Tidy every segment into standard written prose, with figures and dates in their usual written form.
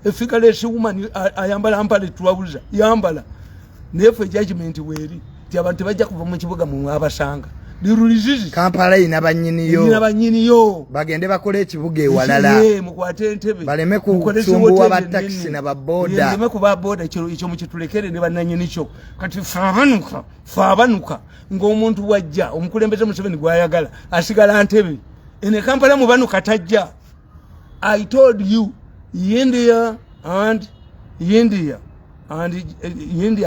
a figureless woman ayambala ampale trouser yambala nefe judgment weri ti abantu bajja kuva mu kibuga mu abasanga lirulizizi Kampala ina banyiniyo bagende bakole ekibuga ewalala mukwate entebe baleme kusumbuwa ba taxi na baboda baleme kuba boda ekyo mukitulekere ne bannanyini kyo kati faabanuka ng'omuntu wajja omukulembeze Museveni gwayagala asigala ntebe ene Kampala mu banuka tajja. I told you India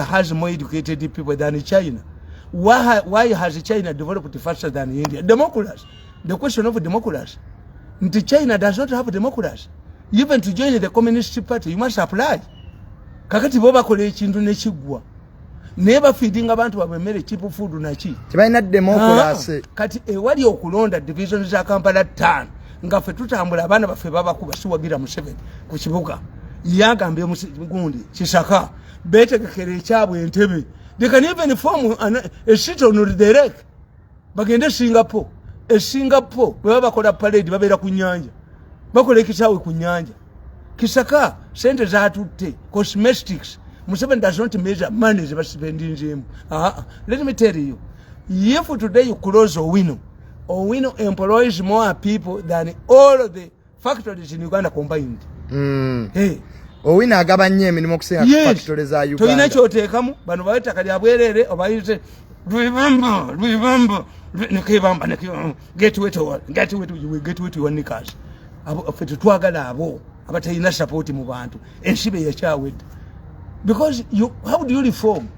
has more educated people than China. Why has China developed faster than India? Democracy. The question of democracy. China does not have democracy. Even to join the Communist Party, you must apply. Kakati boba kole ekintu nekigwa. Never feeding abantu babemere cheap food na chi. Tibaina democracy. Kati ewali okulonda divisions za Kampala 5. Nga fe tutambula abana bafe baba kuba siwagira Museveni ku kibuga. Yagambye Gundi Kisaka betegekere ekyabwe Entebbe. They can even form a seat on the wreck. Bagende Singapore. Singapore bwe bakola parade babera ku nyanja. Bakola ekisaawe ku nyanja. Kisaka sente zatutte cosmetics. Museveni does not measure money ze spending him. Let me tell you. If today you close Owino employs more people than all of the factories in Uganda combined. Hey. Owino agabanye emirimu okusinga factories za Uganda. Toyina kyoteekamu bano bayita kali abwerere obayite Lwibamba nekebamba get with your knickers. Fe twagala abo abatayina support mu bantu ensibe yakyawedde. Because how do you reform?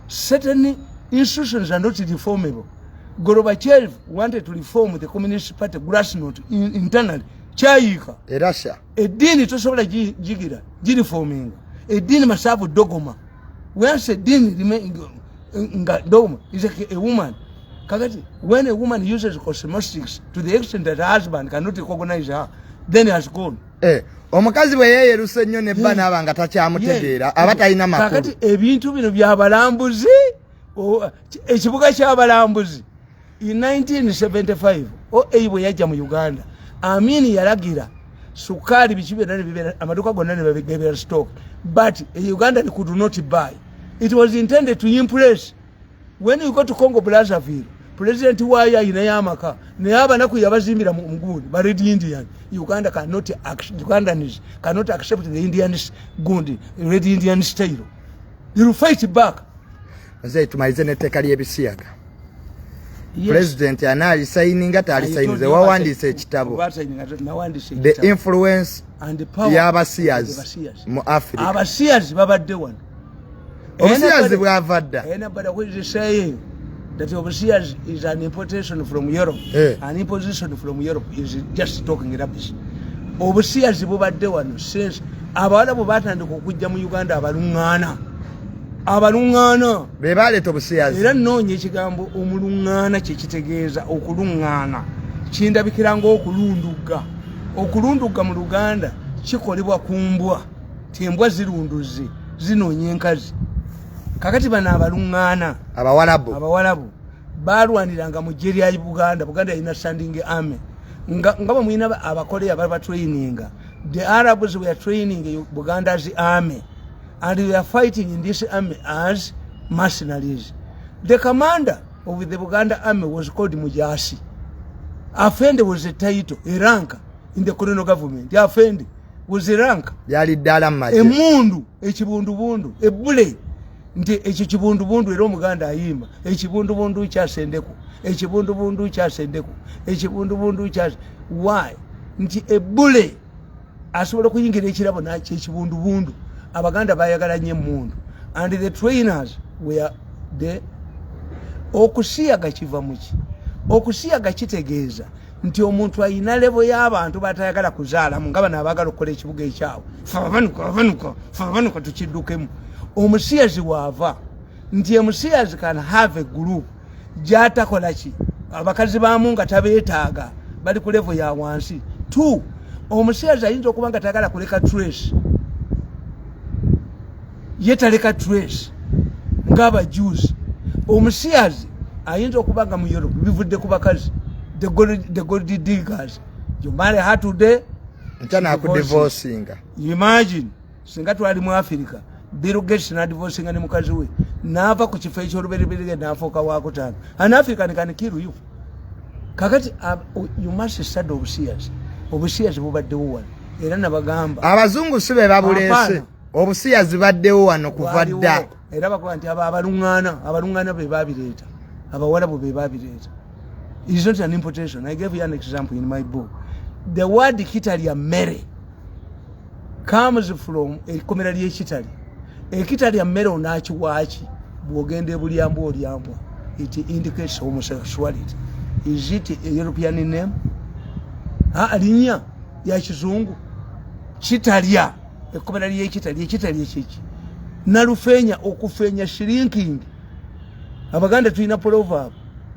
Certain institutions are not reformable. Gorbachev wanted to reform the Communist Party grassroots internally. Chayika. Russia. Edini tosobola jigira reforming. Edini masabu dogma. Once a dini dogma is a woman. Kakati, when a woman uses cosmetics to the extent that her husband cannot recognize her, then he has gone. Omukazi bwe yeeruse nnyo ne bba n'abanga takyamutegeera abatalina makulu. Kakati ebintu bino byabalambuzi ekibuga ky'abalambuzi in 1975 bwe yajja mu Uganda Amini yalagira sukali bichibe amaduka gonna ne babigabira stock but Uganda could not buy. It was intended to impress. When you go to Congo Brazzaville, President Waya inayamaka ne abanaku yabazimbira mu Muguni ba Red Indian. Uganda cannot accept the Indians gundi Red Indian style. They will fight back. Azai tumalize neteka lyebisiyaga. President anali signing atali signing wawandise ekitabo. The influence and the power y'abasiyazi mu Africa. Abasiyazi babadde wano. Obasiyazi bwavadda. Anybody who is saying that overseas is an importation from Europe, an imposition from Europe is just talking rubbish. Overseas bubadde wano since abawala bo batandika okujja mu Uganda abalungana bebaleeta obusiyazi era nnoonya ekigambo omulungana kyekitegeeza okulungana kindabikira ng'okulunduga mu Luganda kikolebwa ku mbwa tembwa zirunduze zinoonya enkazi kakati bano abalungana abawalabu balwaniranga mu ggye lya Buganda yalina standing army nga bwe mulina abakoleya baba traininga. The Arabs were training Buganda's army and they are fighting in this army as mercenaries. The commander of the Buganda army was called Mujasi. Afende was a title, a rank in the colonial government. The Afende was a rank. Emundu, ekibundubundu, ebule. Nti ekibundubundu era Omuganda ayimba. Ekibundubundu kyasendeko. Why? Nti ebule asobola okuyingira ekirabo nakyo ekibundubundu. Abaganda bayagala nnyo emundu. And the trainers were there. Okusiyaga kiva muki. Okusiyaga kitegeeza nti omuntu ayina level y'abantu batayagala kuzaala nga bano abagala okukola ekibuga ekyawe. Fabanuka tukiddukemu. Omusiyazi waava nti omusiyazi can have a group gy'atakola ki abakazi baamu nga tabeetaaga bali ku level ya wansi. 2 omusiyazi ayinza okuba nga tayagala kuleka trace yetaleka trace ng'abajuice. Omusiyazi ayinza okuba nga mu Europe bivudde ku bakazi the gold diggers. You marry her today ntana ku divorcinga. You imagine singa twali mu Africa Bill Gates na divorce ngani mukazi we nava ku kifo eky'oluberiberi n'afuuka wakutaano. An African can kill you. Kakati you must study obusiyazi bubaddewo wano era nabagamba abazungu sibe babuleese obusiyazi baddewo wano kuva dda era bakuba nti abalungaana be babireeta abawalabu be babireeta. It is not an importation. I gave you an example in my book. The word Kitali Mere comes from ekomera ly'ekitali. Ekitali Mere onakiwaaki bw'ogenda ebulyambu olyambwa. It indicates homosexuality. Is it a European name? Linnya ya kizungu. Kitalya ekomera ly'ekitali ekiki. Nalufeenya okufeenya shrinking. Abaganda tulina proverb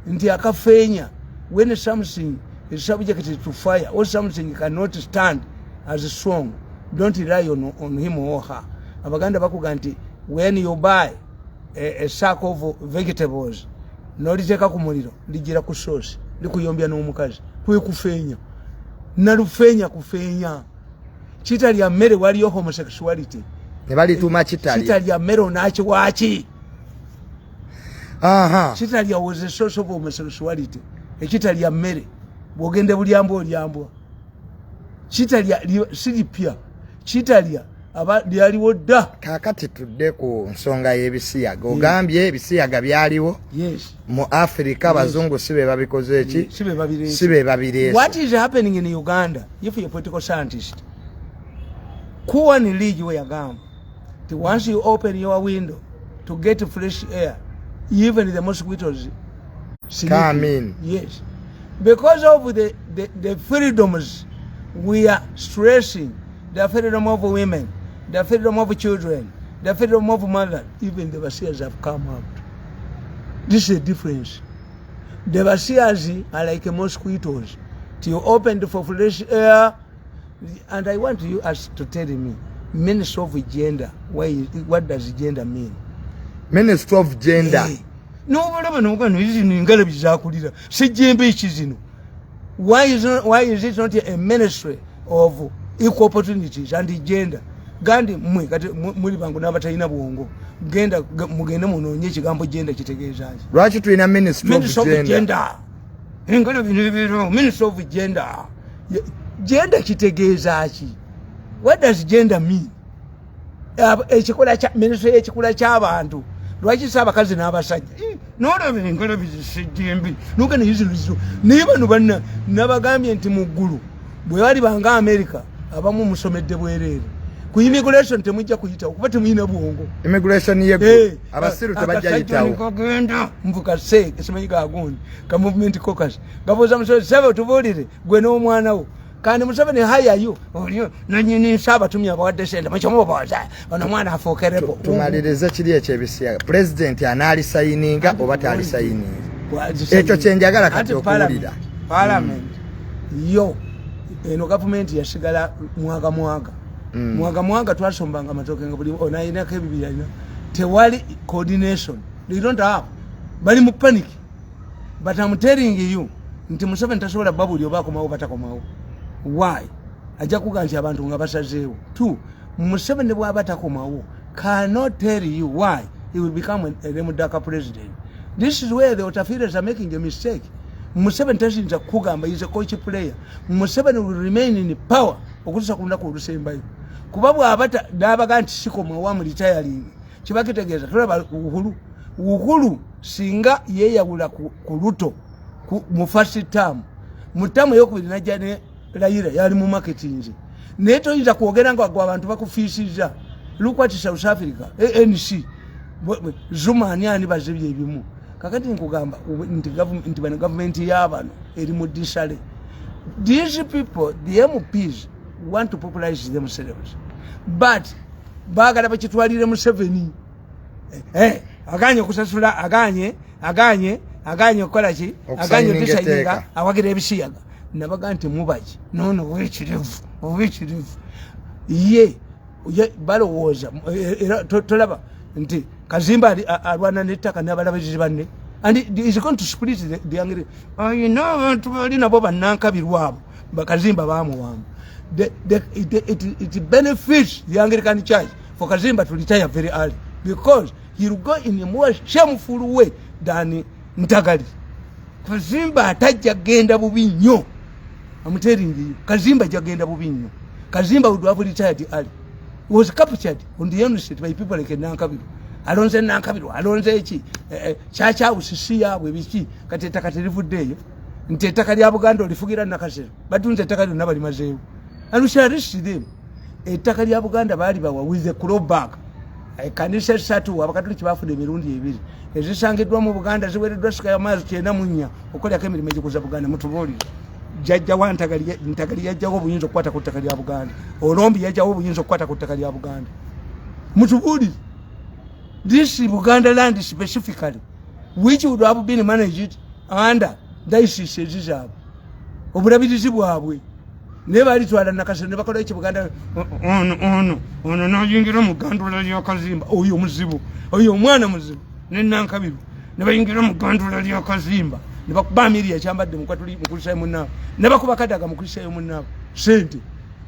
nti akafeenya when something is subjected to fire or something cannot stand as strong, don't rely on him or her. Abaganda bakuga nti when you buy a sack of vegetables noliteeka ku muliro ligira ku sauce likuyombya n'omukazi kwekufeenya nalufeenya kufeenya. Kitalya mmere waliyo homosexuality nebalituma kitalya mmere onakiwaaki. Kitalya was a source of homosexuality. Kitalya mmere bw'ogende bulyambwa olyambwa. Kitalya siripya. Kitalya lyaliwo dda. Kaakati tudde ku nsonga y'ebisiyaga. Ogambye ebisiyaga byaliwo mu Africa abazungu sibe babikoze eki sibe babireese. What is happening in Uganda if you're a political scientist? Kuwani League we yagamba that once you open your window to get fresh air, even the mosquitoes come in. Yes. Because of the freedoms we are stressing, the freedom of women, the freedom of children, the freedom of mothers, even the Basias have come out. This is the difference. The Basias are like mosquitoes. You opened for fresh air, and I want you to tell me, Minister of Gender, what does gender mean? Minister of Gender. No, why is it not a ministry of equal opportunities and gender? Gandhi muri bangu n'abatalina bwongo genda mugende munoonye ekigambo gender kitegeeza ki? Lwaki tulina ministry of gender? Minister of Gender. Gender kitegeeza ki? What does gender mean? Ekikola kya ministry ekikola ky'abantu. Lwaki abakazi n'abasajja n'olabira enkola bizisejjembi nogana yizirizo naye bano banna nabagambye nti mu ggulu bwe bali banga America abamu musomedde bwereere ku immigration temujja kuyitawo kuba temuyina bwongo. Immigration yeggo abasiru tebajja yitawo kagenda mvuka se esimanyi gagundi ka movement caucus gaboza musozi sebe tubuulire gwe n'omwana wo kandi Museveni hayayo oliyo nanyini saba tumya bawadde sente muchomo baza ono mwana afokerebo. Tumalirize kiri ekyebisiyaga president anali sayininga oba tali sayininga ekyo kyenjagala kati okuwulira parliament yo eno government yasigala mwaga twasombanga amatoke nga buli onayinako ebibira ina tewali coordination. They don't have bali mu panic, but I'm telling you nti Museveni tasobola babuli obakomawo batakomawo. Why? Ajja kuganti abantu nga basazeewo. Two, Museveni bw'aba takomawo cannot tell you why he will become a Remudaka president. This is where the Otafiras are making a mistake. Museveni tashinza kugamba is a coach player. Museveni will remain in power okutuusa ku lunaku olusembayo. Kuba bw'aba n'abaga nti sikomawo mu retiring kibakitegeeza tulaba Uhuru singa yeeyawula ku Ruto mu first term mu term ey'okubiri najja ne Raila yali mu marketing naye toyinza kwogera nga abantu bakufiisiza. Look what South Africa ANC Zuma ani bazibye ebimu kakati nkugamba nti bano government y'abano eri mu disale. These people, the MPs, want to popularize themselves, but baagala bakitwalire Museveni aganye okusasula aganye okukola ki aganye okusayinga awagira ebisiyaga nabaga nti mubaki nono wekirivu ye balowooza tolaba nti Kazimba alwana n'ettaka n'abalabizi banne and is going to split the angry. You know abantu bali nabo bannankabirwabo bakazimba bamuwamba it benefits the Anglican Church for Kazimba to retire very early, because he will go in a more shameful way than Ntagali. Kazimba atajja genda bubi nnyo. I'm telling you, Kazimba jagenda bubi nnyo. Kazimba would have retired early. He was captured on the university by people like Nankabiru. Alonze Nankabiru, Alonze Echi, Chacha Usisia, Webiki, Kateta Katarifu Day, Ntetakaria Buganda, the Fugira Nakasel, but Untetakaru Nabari Mazeu. And we shall reach them. A Takaria Buganda Bariba with the crow bag. I can say Satu, Abakatu for the Mirundi. As this sang it one of Buganda, as well as Drosca Maz, Chenamunia, Okola came in Medical Buganda, Motobori. Jajawan Tagaria Jago Yins of Quatacotakaria Buganda, or Rombi Jago Yins of Quatacotakaria Buganda. Mutubudi. This Buganda land specifically, which would have been managed under Daisy Sezizab. Obrabi Zimbabwe. Never to Nakasa, never collect Buganda. No, you get a Muganda, your Kazimba, oh, you Muzibu, oh, you Manamuzu, Nenan Kabiru, never you get a Muganda, your Kazimba. Never Bamiria Chamba de Mukatuli Mukusamuna, never Kubakata Mukusamuna, Saint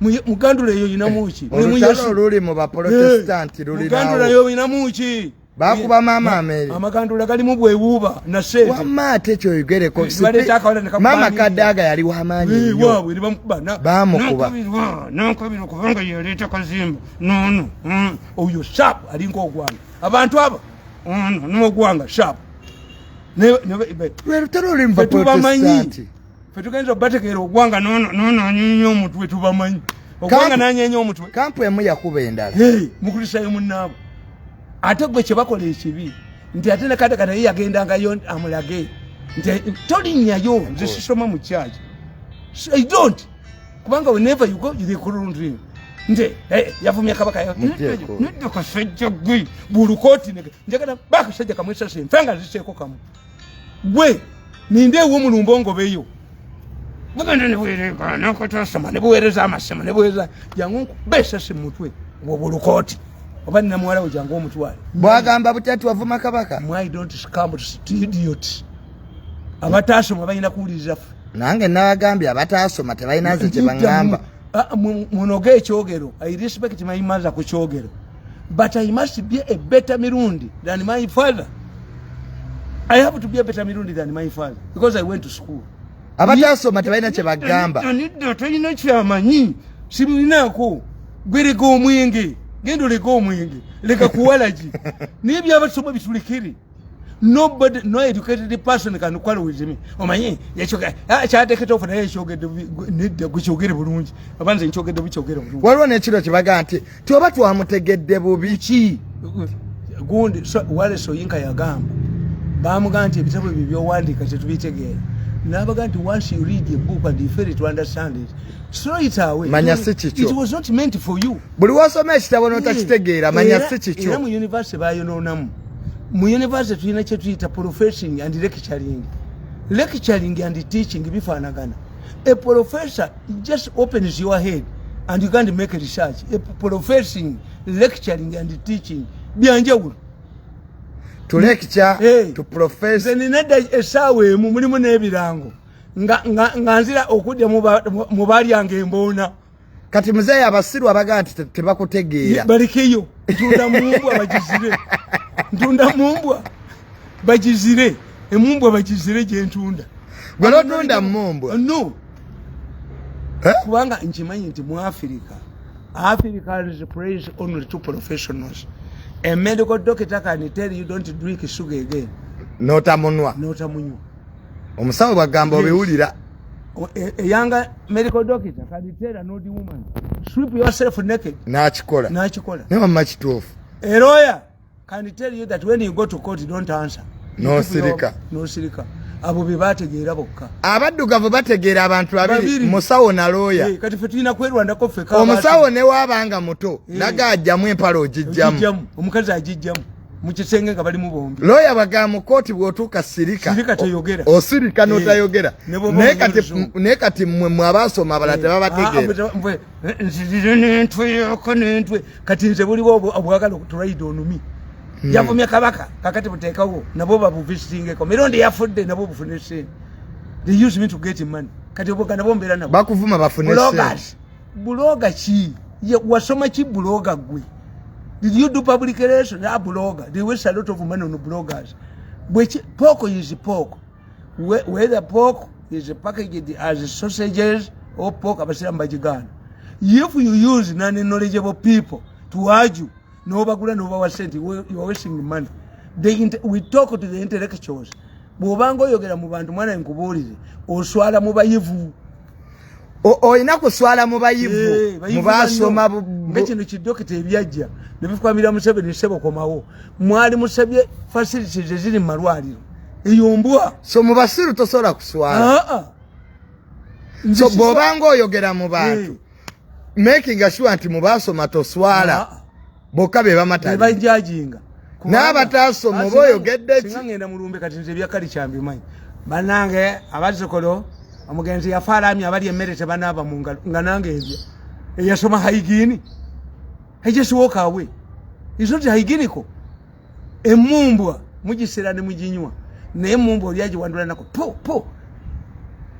Mugandula Yoinamuchi, Rulimo Protestant, Mugandula Yoinamuchi. Bakuba mama Mary. Amagandula Galimubwe Wuba, Nase. Wama techo you get a Mama Kadaga yali wahamani. Bamukuba. No coming Kuvanga Yorita Kazim. No. Oh, you sharp. I didn't go one. Abantu aba. No Guanga, sharp. Never tell him for Protestant. Fetukanza Batakero, Wanga, no, you to Bamani. Wanga Nanyamutu. Camp and Maya Kubenda. Hey, Mukusa Munab. I took the Chabako TV. Ntiatena Katakana agenda Gayon Amulage. Telling you, this is someone charge. So I don't. Kubanga, whenever you go, you couldn't dream. Hey, Yafumia Kabaka, Nidaka said Jagui, Burukoti, Jagana, back said the commercial saying, Fanga Sekokam. Wait, Ninde woman Umbongo Bayo. We're going to no control someone, where is Amasim, and where is a young best Simutwe, Burukoti. Why don't scam idiots? Abataso Mabina Kurizaf. Nanga Nagambia, Bataso, Matavina, Chibangamba. Monoge Chogero. I respect my mother Kuchogero. But I must be a better Mirundi than my father. I have to be a better Mirundi than my father because I went to school. Abataso, Matavina Chibagamba. I need the trainer Chamani. Siminako. Very go mwingi. Gendo lego mwingi leka kuwalaji nibi abasoma bitulikiri. Nobody, no educated person can quarrel with me. Omanyi yachoka acha take off na yeshogede need guchogere bulungi abanze nchogede buchogere bulungi waliwo nekiro kibaga nti toba twamutegedde bubi ki gundi wale soyinka yagamba bamuga nti ebitabo bibyo wandika tetubitegeera nabaga nti once you read a book and you fail to understand it, throw it away. It was not meant for you. Buli wasoma ekitabo n'otakitegeera manya si kikyo. Era mu university bayononamu. Mu university tulina kye tuyita professing and lecturing. Lecturing and teaching bifaanagana. A professor just opens your head and you can't make a research. A professing, lecturing and teaching byanjawulo. To lecture, to profess. Zenina esawe mu mulimu n'ebirango. Nga nzira okudya mu bali yange mbona. Kati mzee abasiru abaga nti tebakutegeera. Barikeyo. Ntunda mumbwa bagizire. Ntunda mumbwa bagizire. Emumbwa bagizire gye ntunda. Gwe n'otunda mumbwa? No. Kubanga nkimanyi nti mu Africa is praised only to professionals. A medical doctor can tell you don't drink sugar again. Notamunywa. Omusawo bagamba obiwulira. A younger medical doctor can tell an old woman, sweep yourself naked. N'akikola. Never much tough. A lawyer can tell you that when you go to court, you don't answer. No sirika. Abo bebategeera bokka. Abaddugavu bategeera abantu babiri musawo na lawyer. Kati fe tulina kwerwandako ffe ka. Omusawo ne wabanga muto naga ajjamu empalo ogijjamu. Omukazi agijjamu. Mu kisenge nga bali mu bombi. Lawyer baga mu kooti bw'otuuka sirika. Sirika tayogera. Osirika n'otayogera. Naye kati mmwe abaasoma abalala tebabategeera. Nzirire n'entwe kati nze buliwo obwagala okutulaide onumi. Yavumya kabaka kakati buteekawo nabo babuvisitingeko Mirundi yafudde nabo bufune sente. They use me to get money. Kati oboga nabo mbeera nabo. Bakuvuma bafune sente. blogger chi wasoma chi blogger gwe. Did you do public relations? A blogger. They waste a lot of money on bloggers. Which pork is pork. Whether pork is packaged as sausages or pork abasiramba Buganda. If you use non-knowledgeable people to argue, no bagula no oversent, you are wasting money. We talk to the intellectuals. Bobango yogera mu bantu mwana nkubulire oswala mu bayivu. Oyina kuswala mu bayivu mu basoma ngekino kidokita ebyajja nebikwamira Museveni sebo komawo mwali musabye facilities eziri mu malwaliro eyombwa so mu basiru tosola kuswala so bobango oyogera mu bantu making sure nti mu basoma toswala bokabe bamatali bajajinga n'abatasoma boyogedde ki ngenda mulumbe kati nze byakali kyambi manyi banange abazikolo omugenzi yafalamye abali emmere tebanaba mu ngalo nga nange ebyo eyasoma haigini just walk away. It's not hygienical. Emumbwa mugisera ne muginywa ne emumbwa olyaji wandula nako po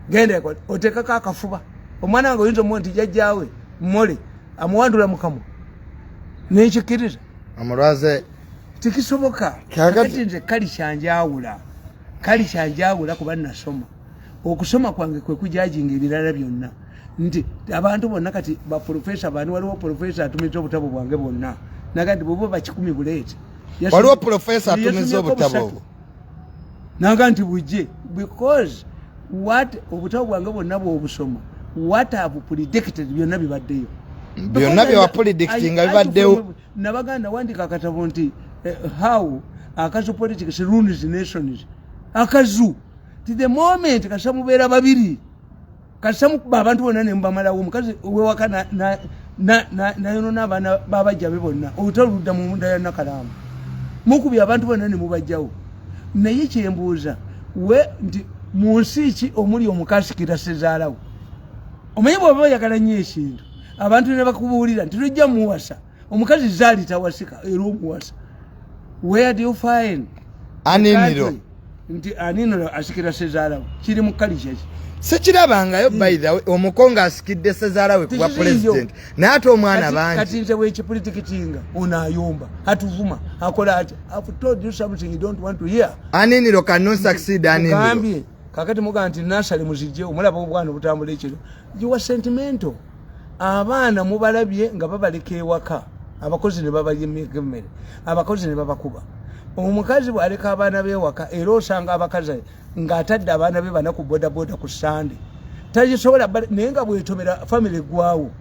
gende ko oteka kakafuba omwana wange oyinza omuntu jajjawe mmole amuwandula mukamu n'ekikiriza amulwaze tikisoboka kati nze kali kyanjawula kuba nasoma okusoma kwange kwe kujajinga ebirala byonna nti abantu bonna kati ba professor bani waliwo professor atumiza obutabo bwange bonna nagandi bobo ba 10 bulete waliwo professor atumiza obutabo nagandi bujje because what obutabo bwange bonna bwo obusoma what have predicted byonna bibaddeyo byonna bya predicting bibaddeyo nabaganda wandika akatabo nti how akazu politics rules nations akazu to the moment kasamubera babiri kasamu abantu bonna ne mbamalawo mukazi wewaka na yono n'abaana babajjabe bonna otaludda mu munda ya nakalamu mukubi abantu bonna ne mubajjawo naye kyembuuza we nti mu nsi ki omuli omukasikira sezaalawo omanyi bw'oba oyagala nnyo ekintu abantu ne bakubuulira nti tujja muwasa omukazi zaali tawasika era omuwasa where do you find aniniro nti aniniro asikira sezaalawo kiri mu kalisha sekirabangayo by the way omukonga asikidde sezaalawe kuba president n'ate omwana bangi kati nze wekipolitikitinga onayomba atuvuma akola ati I've told you something you don't want to hear aniniro cannot succeed aniniro kakati muga nti nasali muzijje omulaba obwana obutambula ekiro you were sentimental abaana mubalabye nga babaleka ewaka abakozi ne babalyemmeka emmere abakozi ne babakuba omukazi bw'aleka abaana b'ewaka era osanga abakazi ng'atadde abaana be bana ku bodaboda ku sande tagisobola naye nga bwetomera famire gwawo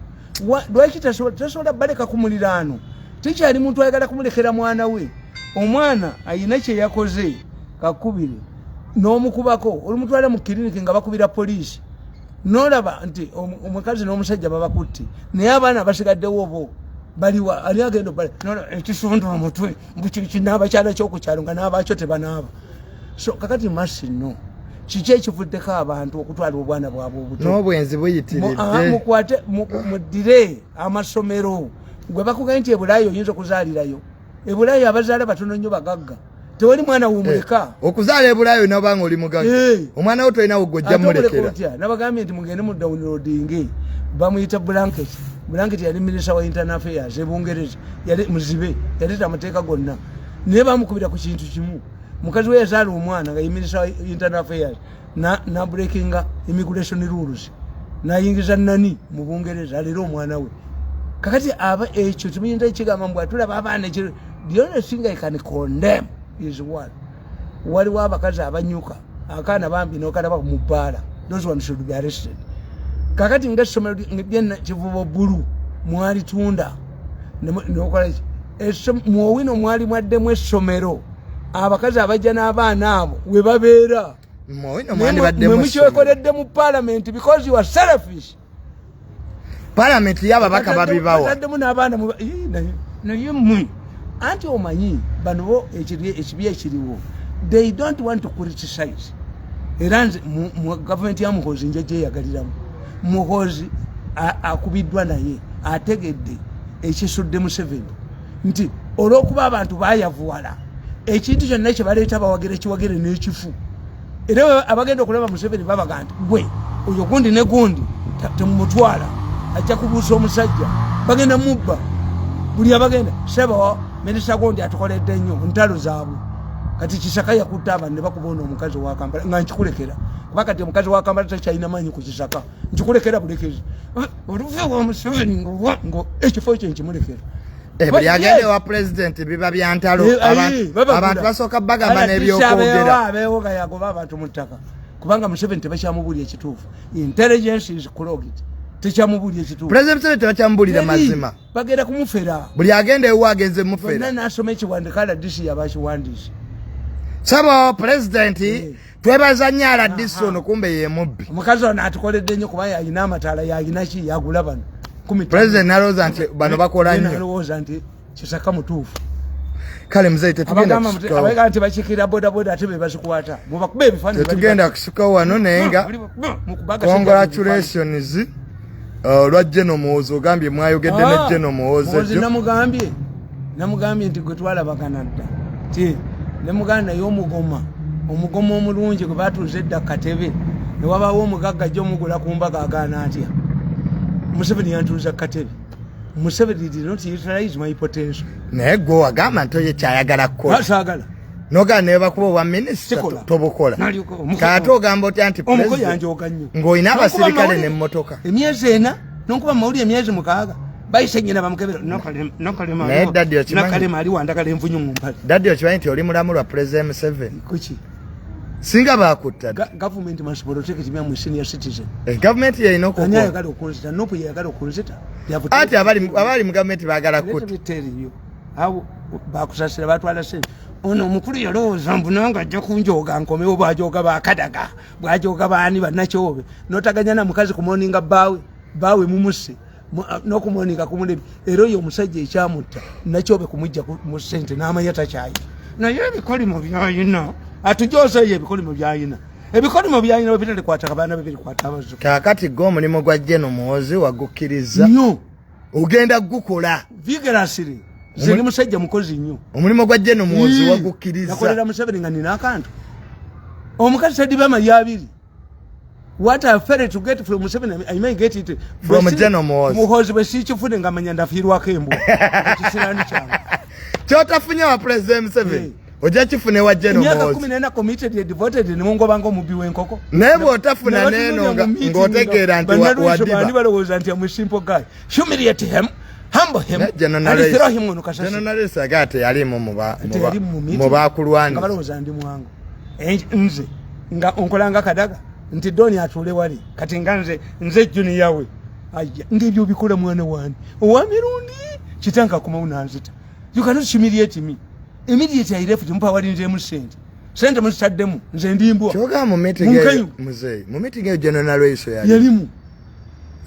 lwaki tasobola baleka ku muliraano tikyali muntu ayagala kumulekera mwana we omwana ayina kye yakoze kakubiri n'omukubako olumutwala mu kiriniki nga bakubira poliisi n'olaba nti omukazi n'omusajja babakutte naye abaana basigaddewo bo baliwa ali agendo ekisundu omutwe kinabakyala kyokukyalo nga n'abakyo tebanaaba so kakati masi no kiki ekivuddeko abantu okutwala obwana bwabwe obuto n'obwenzi buyitiridde mukwate muddire amasomero gwe bakugambye nti ebulaayi oyinza okuzaalirayo ebulaayi abazaala batono nnyo bagagga tewali mwana wumuleka okuzaala ebulaayi nobanga oli mugagga omwana wo tolina wogojja mulekera nabagambye nti mugende mu downloading bamuyita blanket yali minisita wa internal affairs ebungereza yali muzibe yaleeta amateeka gonna naye bamukubira ku kintu kimu mukazi we yazaala omwana nga ye minisita wa internal affairs na breakinga immigration rules nayingiza nani mu bungereza alera omwana we kakati aba ekyo tumuyinza ekigamba mbw atulaba abaana ekiro the only thing I can condemn is what waliwo abakazi abanyuka akaana bambi nokalaba mu bbaala those ones should be arrested kakati nga essomero lyena kivubo bulu mwali tunda nokola muowino mwali mwaddemu essomero abakazi abajja n'abaana abo we babeera mukyekoledde mu parliament because you are selfish parliament y'ababaka babibawa addemu n'abaana naye mmwe anti omanyi bano ekibi ekiriwo they don't want to criticize era nze mu gavumenti ya muhozi njajja eyagaliramu muhozi akubiddwa naye ategedde ekisudde Museveni nti olw'okuba abantu bayavuwala ekintu kyonna kye baleeta bawagire kiwagire n'ekifu era abagenda okulaba Museveni babaga nti gwe oyo gundi ne gundi temumutwala ajja kubuusa omusajja bagenda mubba buli abagenda sebo minisita gondi atukoledde nnyo ntalo zaabwe kati Kisaka yakutte abantu ne bakubona omukazi wa Kampala nga nkikulekera kuba kati omukazi wa Kampala takyalina maanyi ku Kisaka nkikulekera bulekezi oluve wa Museveni ngo ekifo kye nkimulekera buli agende wa president biba bya ntalo abantu basooka bagamba n'ebyokwogera abeewoga yagoba abantu mu ttaka kubanga Museveni tebakyamubulya ekituufu intelligence is clogged tekyamubulya ekituufu president Museveni tebakyamubulira mazima bagenda kumufera buli agende ewa agenze mufera bonna n'asoma ekiwandiika RDC yabakiwandiise sabo president twebaza nnyo RDC ono kumbe ye mubbi omukazi ono atukoledde nnyo kuba yalina amataala yalina ki yagula bano president nalowooza nti bano bakola nnyo nalowooza nti Kisaka mutuufu kale muzeyi tetugenda nti bakikira bodaboda ate be bazikwata mubakube ebifaananyi tetugenda kusukawo wano naye nga congratulations olwa General Muhoozi ogambye mwayogedde ne General Muhoozi namugambye nti gwe twalabagana dda ti ne muganda y'omugoma omulungi gwe batuuze edda katebe ne wabaawo omugagga gy'omugula ku mbaga agaana atya Museveni yantuuza katebe Museveni did not utilize my potential naye gwe wagamba nti oyo kyayagala kukola saagala nogamba ne bakuba obwa minisita tobukola kati ogamba otya nti omukolo yanjooga nnyo ng'olina abasirikale n'emmotoka emyezi ena n'okuba mawulire emyezi 6 bayise nnyina bamukebera naye daddi nakalema ali wandagala envunyu mu mpale daddi okimanyi nti oli mulamu lwa president Museveni kuki singa bakutta government must protect me as a senior citizen government yayina okuyagala okunzita nopo yagala okunzita ati abali mu government baagala kutta awo bakusasira batwala sente ono omukulu yalowooza mbunanga ajja kunjooga nkomewo bwajoga bakadaga bwajoga baani bannakyobe notaganya na mukazi kumoninga bawe mumuse n'okumuoninga kumulebi era oyo omusajja ekyamutta nakyobe kumujja mu ssente n'amanya takyayina naye ebikolimo byayina atujooseeyo ebikolimo byayina ebikolimo byayina bebitalikwata abaana bebirikwata abazzukulu kaakati gw'omulimu gwa General Muhoozi wagukkiriza nnyo ogenda gukola vigorously nze ndi musajja mukozi nnyo omulimu gwa General Muhoozi wagukkiriza nakolera Museveni nga nina akantu omukazi tadiba amayabiri what I failed to get from Museveni I may get it from General Muhoozi bwe siikifune nga manya ndafiirwako embwa ekisiraani kyange kyotafunye wa president Museveni ojja kifune wa General Muhoozi emyaka 14 committed devoted nemungobanga omubbi w'enkoko naye bw'otafuna neeno ng'otegeera nti wadiba balowooza nti amusimple guy humiliate him humble him and throw him on kasasi General Race agate yalimu mu baakulwani nga balowooza ndi mwangu nze nga onkolanga kadaga nti doni atuule wali kati nga nze junior we ajja ng'ebyo bikola mwana wani owa Mirundi kitanka kumawu nanzita you cannot humiliate me immediately I left mpa walinzeemu sente muzitaddemu nze ndimbwa kyoga mu meeting eyo muzeeyi mu meeting eyo General Race yalimu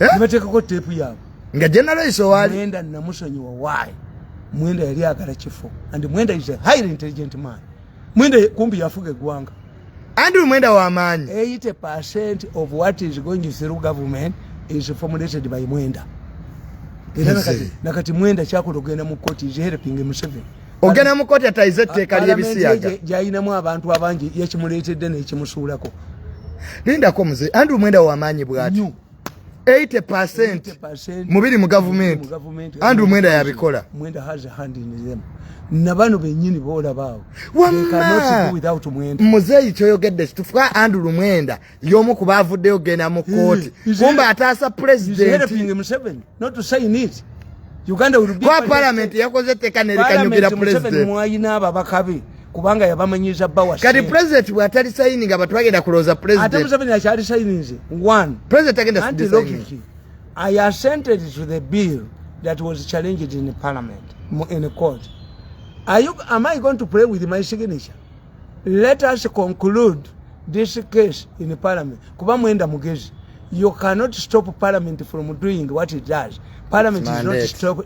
ne bateekako teepu yaabwe nga General Race wali Mwenda namusonyiwa why Mwenda yali agala kifo and Mwenda is a highly intelligent man Mwenda kumbi yafuga eggwanga Andrew Mwenda w'amaanyi 80% of what is going through government is formulated by Mwenda era nakati Mwenda kyakola ogenda mu kooti is helping Museveni ogenda mu kooti atayize etteeka ly'ebisiyaga gyayinamu abantu abangi yekimuleetedde n'ekimusuulako lindako muzeeyi Andrew Mwenda w'amaanyi bw'ati 80% mubiri mu gavumenti Andrew Mwenda yabikola Mwenda has a hand in them nabano bennyini boolabaawo muzeeyi kyoyogedde kitufuka Andrew Mwenda y'omu ku baavuddeyo genda mu kooti kumbe ataasa pulezidenti kwa palamenti yakoze etteeka nerikanyugira pulezidenti mwayina ababaka be kubanga yabamanyiza bawa kati pulezidenti bw'atali sayini nga batwagenda kulooza ate Museveni akyali sayininze pulezidenti agenda sayini I assented to the bill that was challenged in the parliament in the court. Am I going to play with my signature? Let us conclude this case in the parliament. Kuba Mwenda mugezi. You cannot stop parliament from doing what it does. Parliament is not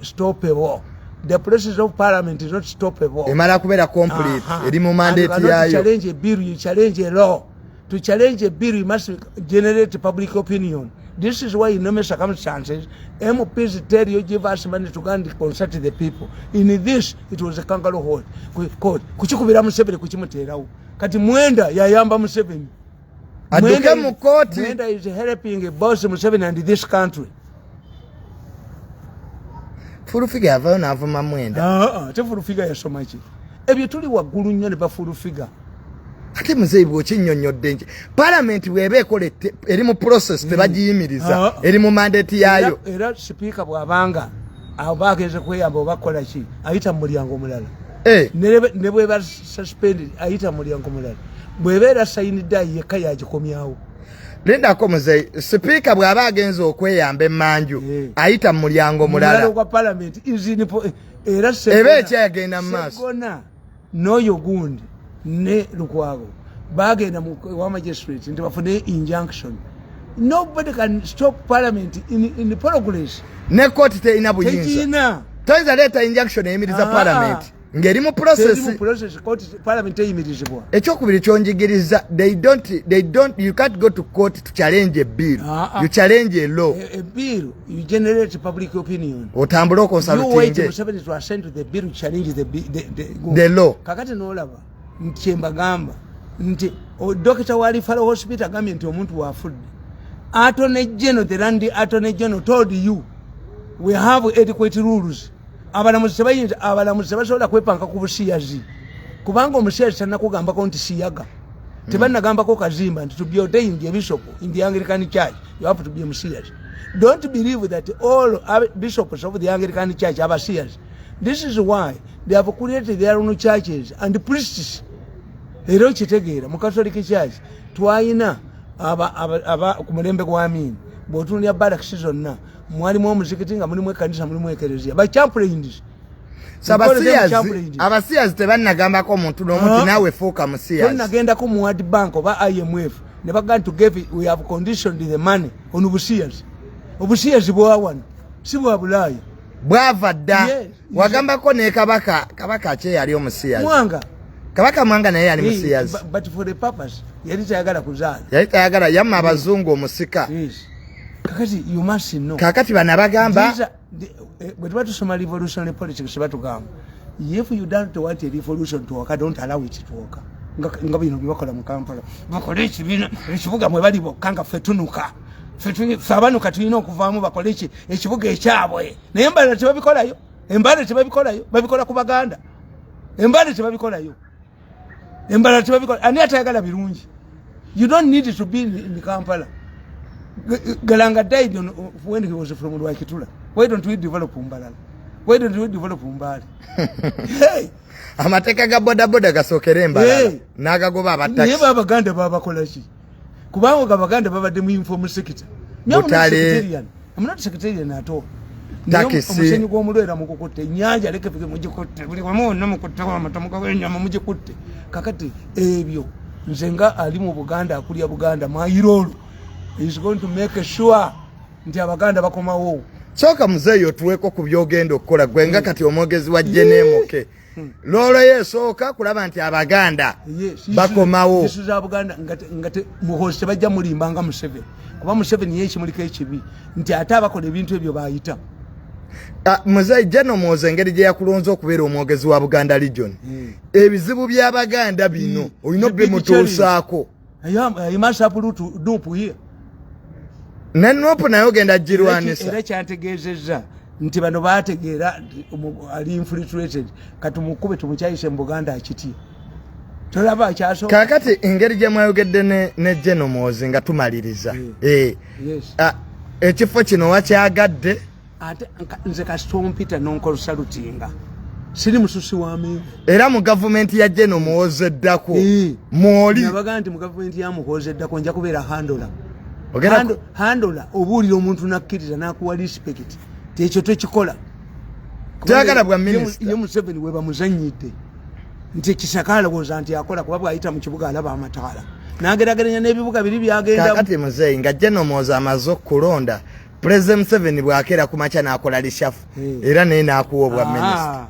stoppable. The process of parliament is not stoppable. Emala kubeera complete. Eri mu mandate yayo. You cannot challenge a bill, you challenge a law. To challenge a bill, you must generate public opinion. This is why in normal circumstances, MPs tell you, give us money to go and consult the people. In this, it was a kangaroo court. Kuchikubira Museveni kuchimuteerawo. Kati Mwenda yayamba Museveni. Aduke mu court. Mwenda is helping boss Museveni and this country. full figure yavayo n'avuma mwenda. Te full figure yasoma ki? Ebyo tuli waggulu nnyo ne ba full figure. Ate muzeeyi bw'okinnyonnyodde nti Parliament bw'eba ekola eri mu process tebagiyimiriza eri mu mandate yaayo. Era sipiika bw'abanga abo bagenze kweyamba oba kukola ki ayita mu mulyango omulala. Ne bw'eba suspended ayita mu mulyango omulala. Bw'eba era sayinidde yekka yagikomyawo. Lindako muzeeyi sipiika bw'aba agenze okweyamba emmanju ayita mu mulyango omulala. Ogwa Parliament era eba ekyagenda mu maaso. N'oyo gundi ne Lukwago bagenda wa magistrate nti bafune injunction. Nobody can stop Parliament in the progress. Ne court teina buyinza. Toyinza leeta injunction eyimiriza Parliament ng'eri mu process court Parliament eyimirizibwa. Ekyokubiri kyonjigiriza they don't you can't go to court to challenge a bill. You challenge a law. A bill you generate public opinion. Otambula okonsulting. You wait for somebody to assent to the bill to challenge the law. Kakati n'olaba nkyembagamba nti Dr. Walifalo Hospital agambye nti omuntu wafudde. Attorney General, the Randy Attorney General told you we have adequate rules. Abalamuzi tebasobola kwepanga ku busiyazi. Kubanga omusiyazi tannakugambako nti siyaga. Tebannagambako kazimba nti to be ordained a bishop in the Anglican Church you have to be a Messias. Don't believe that all bishops of the Anglican Church are Messias. This is why they have created their own churches and priests. Ero kitegeera mu Catholic Church twayina aba ku mulembe gwa Amin bw'otunulya barracks zonna mwalimu omuzikiti nga mulimu ekkanisa mulimu ekereziya ba chaplains. Abasiyazi tebannagambako omuntu n'omu naawe fuuka musiyazi. Tonnagendako mu World Bank oba IMF ne bagamba to give we have conditioned the money on busiyazi. Obusiyazi bwa wano si bwa Bulaaya. Bwava dda wagambako ne kabaka kye yali omusiyazi. Mwanga Kabaka Mwanga naye yali musiyazi. But for the purpose yali tayagala kuzaala. Yali tayagala yamma abazungu omusika. Kakati you must know. Kakati bana bagamba but what is revolutionary politics batugamba. If you don't want a revolution to work, don't allow it to work. Nga bino bibakola mu Kampala. Bakole ekibina ekibuga mwe bali bokkanga fetunuka. Fabanuka tulina okuvaamu bakole ekibuga ekyabwe. Naye embala tebabikolayo. Embala tebabikolayo. Babikola ku Baganda. Embala tebabikolayo. Embala tebabikola. Ani atayagala birungi. You don't need to be in Kampala. Galanga died when he was from Rwakitula. Why don't we develop Umbalala? Why don't we develop Umbali? Hey! Amateka ga boda gasookera Embalala. N'agagoba abataxi. Naye Abaganda babakola ki? Kubanga Abaganda babadde mu informal sector. I'm not secretarian at all. Takisi. Omusenyi gw'omulwera mukukutte ennyanja leke fike mugikutte buli wamu wonna mukutte amatamuka w'ennyama mugikutte. Kakati ebyo nze nga ali mu Buganda akulya Buganda Mayirolo is going to make sure nti Abaganda bakomawo. Soka muzeeyi otuweeko ku byogenda okukola gwe nga kati omwogezi wa JNMK. Lolo yesooka kulaba nti Abaganda bakomawo. Yesu za Buganda ngate muhozi tebajja mulimbanga Museveni. Kuba Museveni yekimuliko ekibi nti ate abakola ebintu ebyo bayita. Muzeeyi General Muhoozi engeri gye yakulonze okubeera omwogezi wa Buganda Region. Ebizibu by'Abaganda bino olina bimutuusaako. You must have to do here. Nenopo nayo genda jirwanisa. Era kyantegeezezza nti bano baategeera ali infiltrated kati mukube tumukyayise mu Buganda akiti. Tolaba kyaso. Kakati engeri gye mwayogedde ne General Muhoozi nga tumaliriza. Yes. Ekifo kino wakyagadde. Ate nze kasitomu Peter nonkonsalutinga. Siri mususi wa Amenvu. Era mu gavumenti ya General Muhoozi eddako. Mwoli. Nabaga nti mu gavumenti ya Muhoozi eddako nja kubeera handola. Handola obuulira omuntu nakkiriza n'akuwa respect. Tekyo tekikola. Kyagala bwa minisita. Ye Museveni we bamuzannyidde. Nti kisakala woza nti akola kuba bw'ayita mu kibuga alaba amataala. N'agerageranya n'ebibuga biri byagenda. Kakati muzeeyi nga General Muhoozi amaze okulonda President Museveni bw'akeera ku makya n'akola lishafu. Era naye n'akuwa obwa minisita.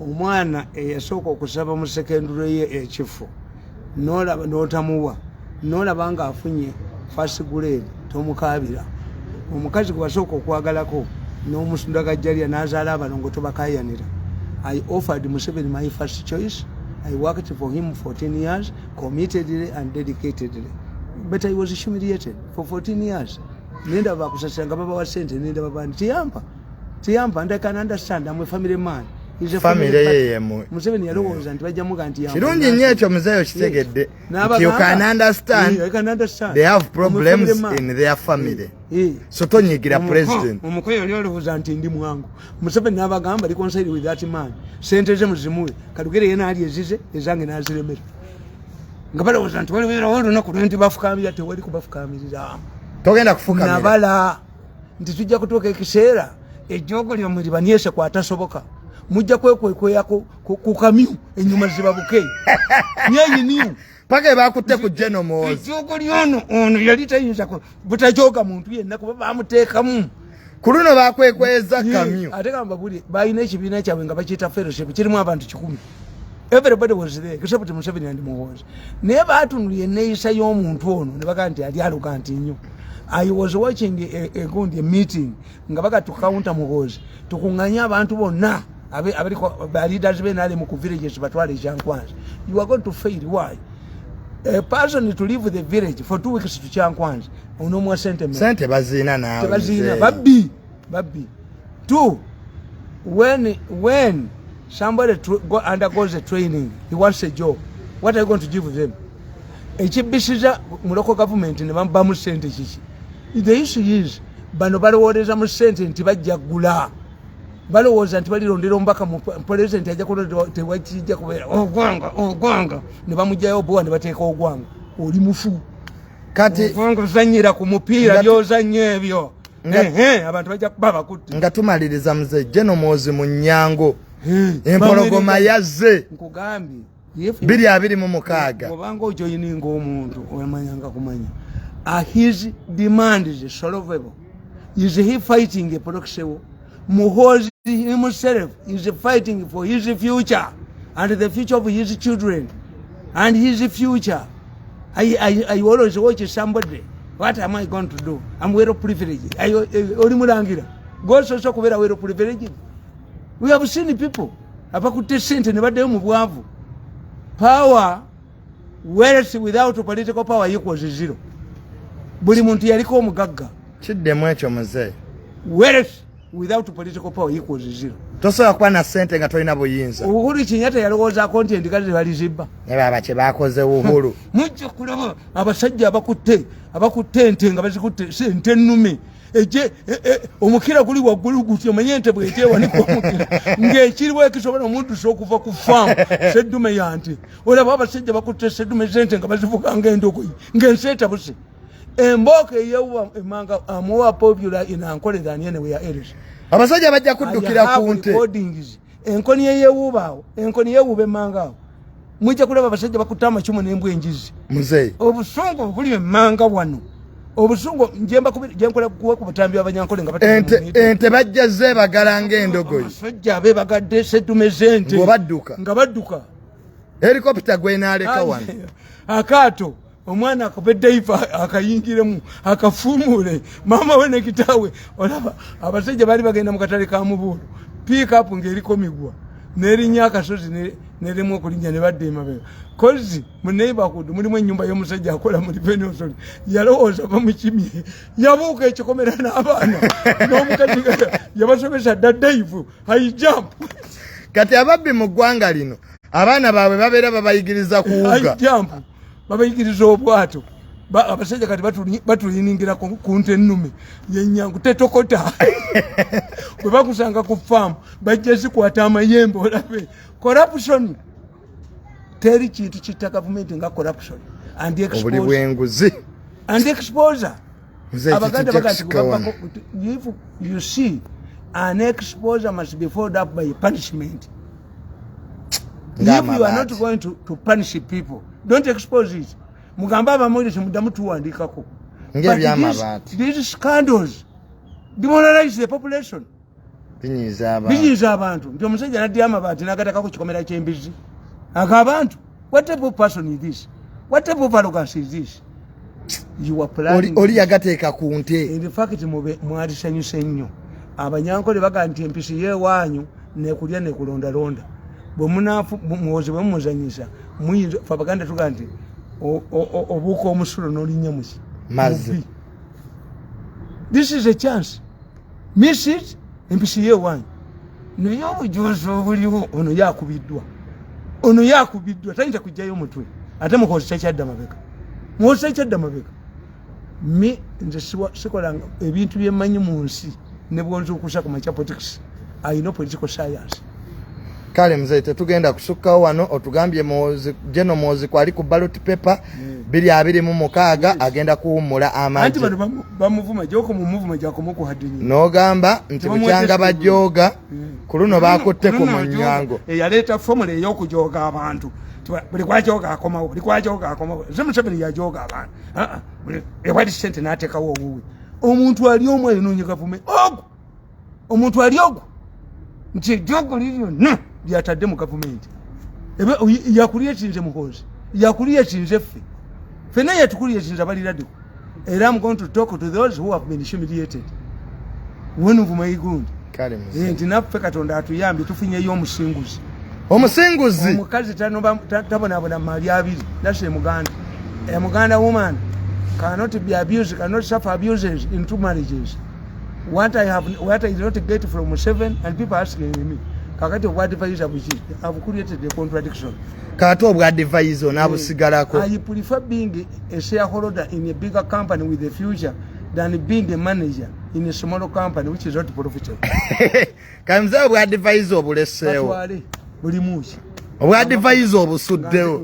Omwana eyasooka okusaba mu sekendule ye ekifo n'olaba n'otamuwa n'olaba nga afunye first grade tomukaabira. Omukazi gwe wasooka okwagalako n'omusunda gajjalya n'azaala abalongo tobakayanira. I offered Museveni my first choice. I worked for him 14 years, committedly and dedicatedly. But I was humiliated for 14 years. Nenda bakusasanga baba wa sente nenda baba ntiyampa. tiyampa and I can understand I'm a family man. He's a family ye Museveni yalowooza nti bajjamuga nti kirungi nnyo ekyo muzeeyo kitegedde you can understand they have problems in their family so tonyigira president omukoyo yali olowooza nti ndi mwangu Museveni n'abagamba reconcile with that man sente ze muzimuwe kalugere yena ali ezize ezange n'aziremera nga balowooza nti waliwo olunaku lwenti bafukamirira tewali kubafukamirira togenda kufukamira nabala nti tujja kutuuka ekiseera ejjoogo lyomwe libanyese kwatasoboka mujja kwekwekwea ku kamyu enyuma zibabuke nyenyiniu paka bakutte ku genomozi ejjoogo lyono ono yali tayinza butajoga muntu yenna kuba bamuteekamu ku luno bakwekweza kamyu ate gamba buli balina ekibiina kyabwe nga bakiyita fellowship kirimu abantu 10 everybody was there except Museveni and Muhoozi naye baatunulira enneeyisa y'omuntu ono ne baga nti ali alukanti nnyo I was watching a meeting nga baga tukaunta Muhoozi tukunganya abantu bonna abaliko leaders benali mu villages batwale Kyankwanzi. You are going to fail. Why? A person to leave the village for 2 weeks to Kyankwanzi ono mwa sente bazina nawe bazina babbi 2 when somebody undergoes a training he wants a job what are you going to give them ekibisiza mu local government ne bamba mu sente kiki the issue is bano balowoleza mu sente nti bajja gula balowooza nti balirondera ombaka mu president ajja kuloda tewakijja kubeera ogwanga ne bamugjayo obuwa ne bateeka ogwanga oli mufu kati ogwanga zanyira ku mupiira byozanye ebyo abantu bajja kuba bakutte nga tumaliriza muze genomozi mu nnyango empologoma yazze nkugambye 226 obanga ojoyininga omuntu omanyanga kumanya his demand is solvable. Is he fighting a proxy war? Muhoozi himself is fighting for his future and the future of his children and his future. I always watch somebody. What am I going to do? I'm very privileged. God so kubera very privileged. We have seen people abakutte sente ne badde mu bwavu. Power, wealth without political power equals 0. Buli muntu yaliko omugagga. Kiddemu ekyo muze. Wealth without political power equals 0. Tosobola kuba na sente nga tolina buyinza. Uhuru Kenyatta yalowooza content kati balizibba. Ne baba kye bakoze Uhuru. Mujja kulaba abasajja abakutte ente nga bazikutte sente nnume. Eje omukira guli waggulu gutyo manye ente bw'eteewa ne kwamukira ng'ekiriwo ekisobola omuntu okuva ku farm seddume yante olaba abasajja bakutte seddume zente nga bazivuga ng'endogoyi ng'enseeta buse emboka eyewuba emanga more popular in Ankole than anywhere else. Abasajja bajja kuddukira ku nte enkoni eyewubawo enkoni yewuba emanga awo mujja kulaba abasajja bakutte amacumu n'embwa enjizi muzeeyi obusungu buli emanga wano obusungu njenkola kuwa ku butambi abanyankole nga ente bajja zeebagala ng'endogoyi abasajja abeebagadde seddume z'ente nga badduka helikopita gwenaaleka wano akaato omwana akabedaiva akayingiremu akafuumule mama we ne kitaawe olaba abasajja bali bagenda mu katale ka Mubuulu pick up ng'eriko migwa n'erinnya akasozi n'erimu okulinnya ne badde emabega kozi mu neighborhood mulimu ennyumba y'omusajja akola mu revenue authority yalowooza bamukimye yabuuka ekikomera n'abaana n'omukazi yabasomesa daivu high jump kati ababbi mu ggwanga lino abaana baabwe babeera babayigiriza kuwuga high jump babayigiriza obwato abasajja kati batuliningira ku nte ennume yenyangu tetokota bwe bakusanga ku faamu bajja zikwata amayembe olabe corruption teri kintu kitta gavumenti nga corruption and obuli bwenguzi and exposure abaganda bagati if you see an exposure must be followed up by punishment. If you are not going to punish people, don't expose it. Mugamba abamuli mudamu tuwandikako. These scandals demoralize the population. Binyiza abantu. Nti omusajja naddi amabati n'agatakako kikomera ky'embizi. Abantu. What type of person is this? What type of arrogance is this? You are planning. Oli yagateeka ku nte. In fact mwalisanyuse nnyo. Abanyankole baga nti empisi yeewanyu nekulya nekulondalonda. Muwozi bwe mumuzanyisa muyinza Abaganda tuga nti obuuka omusulo n'olinnye muki mazzi. This is a chance. Miss it empisi ye wanyu niyo bujozo buliwo ono yakubiddwa tayinza kujjayo mutwe ate mukozesa kyadda mabega nze sikolanga ebintu byemmanyi mu nsi ne bwonzuukusa ku makya politics I know political science. Kale mzee tetugenda kusukkawo wano otugambye General Muhoozi kwali ku ballot paper 226 agenda kuwummula amagye. Anti bano bamuvuma gyoko mu movement gyakomoku hadinyi. N'ogamba nti bukyanga bajooga ku luno baakutte ku munyango. Yaleeta formula ey'okujooga abantu. Buli kwajooga akomawo. Museveni yajooga abantu. Ewali ssente n'ateekawo owuwe. Omuntu ali omu ayinoonye gavumenti. Omuntu ali ogwo. Nti ejoogo liryo lyatadde mu gavumenti. Yakulyetinze Muhoozi. Yakulyetinze ffe. Fena yatukulyetinze abaliraddeko. Era I'm going to talk to those who have been humiliated. Wenuvuma igundi. Kale mzee. Nti naffe Katonda atuyambye tufunyeyo omusinguzi. Omukazi tabonaabona mali abiri. That's a Muganda. A Muganda woman cannot be abused, cannot suffer abuses in 2 marriages. What I did not get from 7 and people asking me. Kakati obwadvisor buki. I've created a contradiction. Kati obwadvisor nabusigalako. I prefer being a shareholder in a bigger company with a future than being a manager in a smaller company which is not profitable. Kamze obwadvisor obuleseewo. Katwale buli muki. Obwadvisor obusuddewo.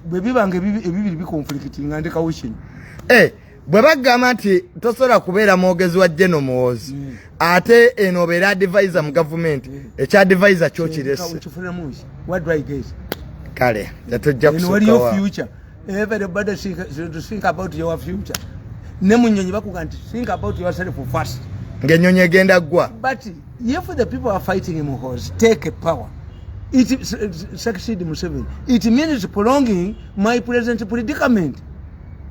Bwe bibanga ebibiri bikonflicting and kawushini. Bwe bagamba nti tosobola kubeera mwogezi wa General Muhoozi ate eno obeera advisor mu gavumenti ekya-advisor kyo kirese. What do I get? Kale tetujja kusookawa. In your future, everybody think about your future. Ne munyonyi bakuga nti think about yourself first. Ng'ennyonyi egenda ggwa. But if the people are fighting in Muhoozi take a power, it succeed Museveni. It means prolonging my present predicament.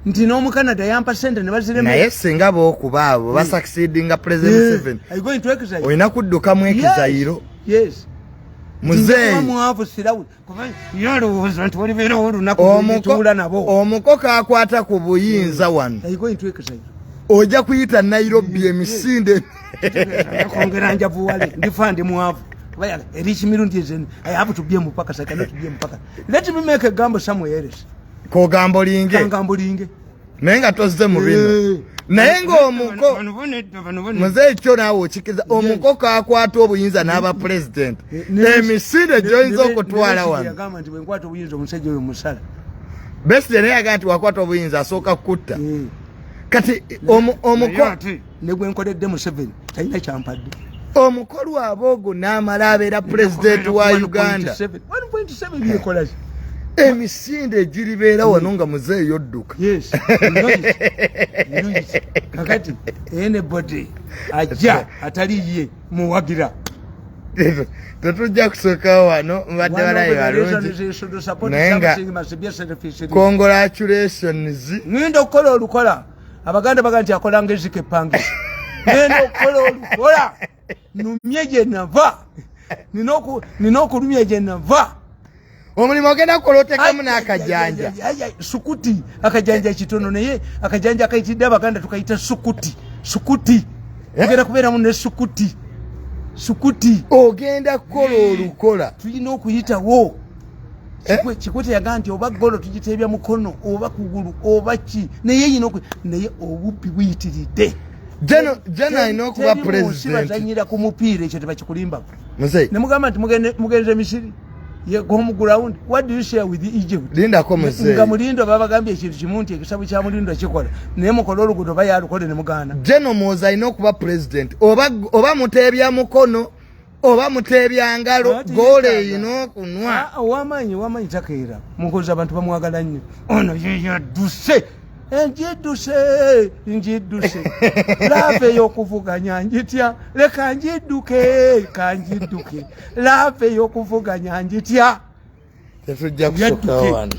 Nti n'Omukanada yampa sente ne baziremera. Naye singa b'okuba abo basucceedinga President Museveni. Are you going to exile? Oyina kuddukamu ekizayiro. Yes. Muzeeyi. Omukoko akwata ku buyinza wano. Are you going to exile? Ojja kuyita Nairobi emisinde. Kongera njavu wale. Ndifa ndi muwavu. Rich Mirundi Snr. I have to be a mupaka. I cannot be a mupaka. Let me make a gamble somewhere else. Kogambo linge. Nenga tozze mu bino. Naye ng'omuko muzeeyi kyo naawe okikiza omukoko akwata obuyinza n'aba president. Emisinde gy'oyinza okutwala wano. Yagamba nti bwe nkwata obuyinza omusajja oyo musala. Besite naye yagamba nti wakwata obuyinza asooka kutta. Kati omuko ne gwe nkoledde Museveni talina kyampadde. Omukolu aboogo n'amala abeera president wa Uganda. 1.7 yekola ki? Emisinde egiribeera wano nga muzeeyi yodduka. Yes. Kakati anybody ajja atali ye muwagira. Tetujja kusookawo wano mbadde balayi balungi. Naye nga congratulations. Ngenda okukola olukola. Abaganda baga nti akola ng'ezika epangisa. Ngenda okukola olukola. Numye gye nava. Nina okulumya gye nava. Omulimu ogenda kukola oteekamu n'akajanja. Sukuti. Akajanja kitono naye akajanja akayitidde Abaganda tukayita sukuti. Ogenda kubeeramu ne sukuti. Ogenda kukola olukola. Tulina okuyitawo. Kikwete yagamba nti oba golo tugiteebya mukono oba kugulu oba ki naye yina naye obubbi buyitiridde. Jana alina okuba president. Bazanyira ku mupiira ekyo tebakikulimbako. Muzeeyi. Ne mugamba nti mugenze Misiri. Home ground. What do you share with Egypt? Linda ko muzeeyi. Nga Mulindo babagambye ekintu kimu nti ekisabu kya Mulindo kikola. Naye mukola oluguudo bayalukole ne muganda. General Muhoozi alina okuba president. Oba muteebya mukono oba muteebya ngalo gole yino kunwa. Wamaanyi takeera. Muhoozi abantu bamwagala nnyo. Ono yadduse. Njidduse. Laafe y'okuvuganya njitya. Leka njidduke. Laafe y'okuvuganya njitya. Tetujja kusookawo wano.